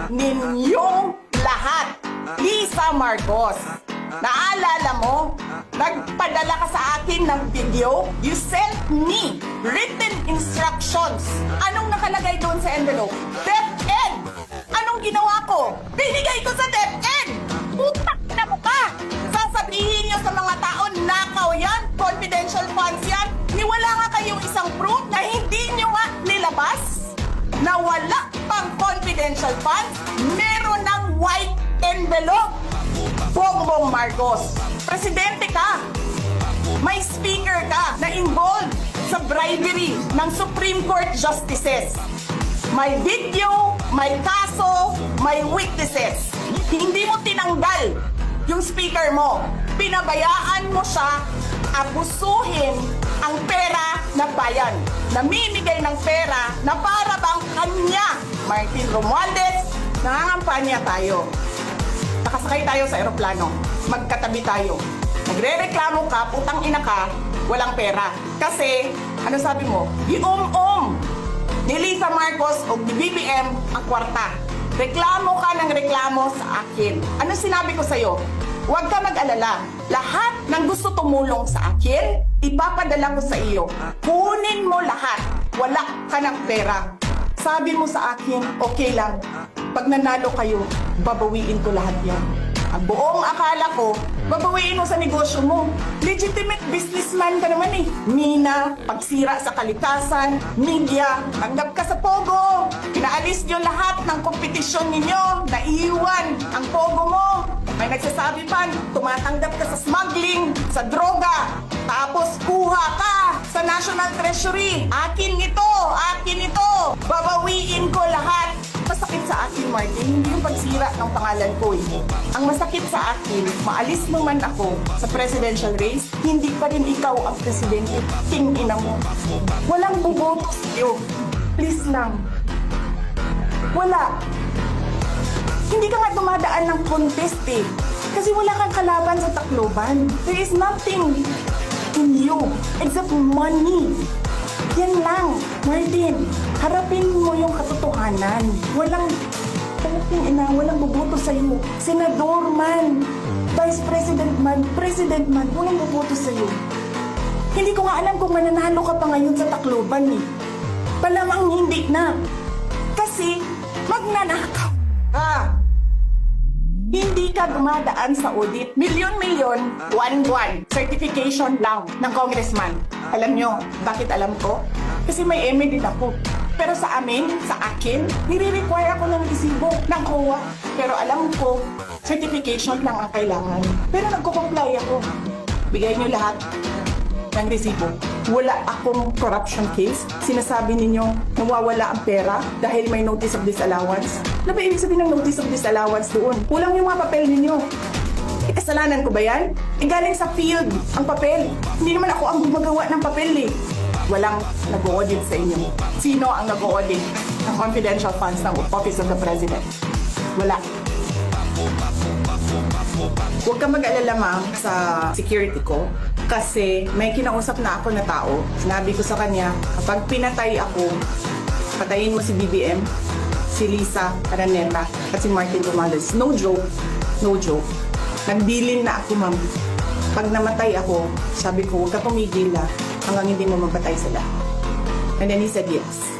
ninyong lahat. Lisa Marcos, naalala mo? Nagpadala ka sa akin ng video. You sent me written instructions. Anong nakalagay doon sa envelope? DepEd! Anong ginawa ko? Binigay ko sa DepEd! Putak na mo ka! Sasabihin nyo sa mga tao, nakaw yan, confidential funds yan. Niwala nga kayong isang proof na hindi nyo nga nilabas na wala pang confidential funds, meron ng white envelope. Bongbong Marcos, presidente ka. May speaker ka na involved sa bribery ng Supreme Court justices. May video, may kaso, may witnesses. Hindi mo tinanggal yung speaker mo. Pinabayaan mo siya abusuhin ang pera ng bayan. Namimigay ng pera na para bang kanya. Martin Romualdez, nangangampanya tayo. Nakasakay tayo sa eroplano. Magkatabi tayo. Nagre-reklamo ka, putang ina ka, walang pera. Kasi, ano sabi mo? Gium-um ni Lisa Marcos o ni BBM ang kwarta. Reklamo ka ng reklamo sa akin. Ano sinabi ko sa'yo? Huwag ka mag-alala. Lahat ng gusto tumulong sa akin, ipapadala ko sa iyo. Kunin mo lahat. Wala ka ng pera. Sabi mo sa akin, okay lang. Pag nanalo kayo, babawiin ko lahat yan. Ang buong akala ko, babawiin mo sa negosyo mo. Legitimate businessman ka naman eh. Mina, pagsira sa kalikasan, media, tanggap ka sa Pogo. Pinaalis nyo lahat ng kompetisyon ninyo, naiiwan ang Pogo mo. May nagsasabi pa, tumatanggap ka sa smuggling, sa droga. Tapos kuha ka sa National Treasury. Akin ito, babawiin ko lahat. Masakit sa akin, Martin, hindi yung pagsira ng pangalan ko eh. Ang masakit sa akin, maalis mo man ako sa presidential race, hindi pa rin ikaw ang presidente. Tingina mo. Walang buboto sa'yo. Please lang. Wala. Hindi ka nga dumadaan ng contest eh. Kasi wala kang kalaban sa Tacloban. There is nothing in you except money. Yan lang, Martin. Harapin mo yung katotohanan. Walang walang boboto sa'yo. Senador man, Vice President man, President man, walang boboto sa'yo. Hindi ko nga alam kung mananalo ka pa ngayon sa Tacloban eh. Palamang hindi na. Kasi magnanakaw ka. Hindi ka dumadaan sa audit. Milyon-milyon, buwan-buwan. Certification lang ng congressman. Alam nyo, bakit alam ko? Kasi may MA din ako. Pero sa amin, sa akin, nire-require ako ng resibo ng COA. Pero alam ko, certification lang ang kailangan. Pero nagko-comply ako. Bigay nyo lahat ng resibo. Wala akong corruption case. Sinasabi ninyo, nawawala ang pera dahil may notice of disallowance. Ano ba ibig sabihin ng notice of disallowance doon? Kulang yung mga papel ninyo. Kasalanan ko ba yan? Galing sa field ang papel. Hindi naman ako ang gumagawa ng papel eh. Walang nag-audit sa inyo. Sino ang nag-audit ng confidential funds ng Office of the President? Wala. Huwag kang mag-alala, ma'am, sa security ko. Kasi may kinausap na ako na tao. Sinabi ko sa kanya, kapag pinatay ako, patayin mo si BBM, si Lisa Araneta, at si Martin Romualdez. No joke. No joke. Nagbilin na ako, ma'am. Pag namatay ako, sabi ko, huwag ka tumigil hanggang hindi mo mapatay sila. And then he said yes.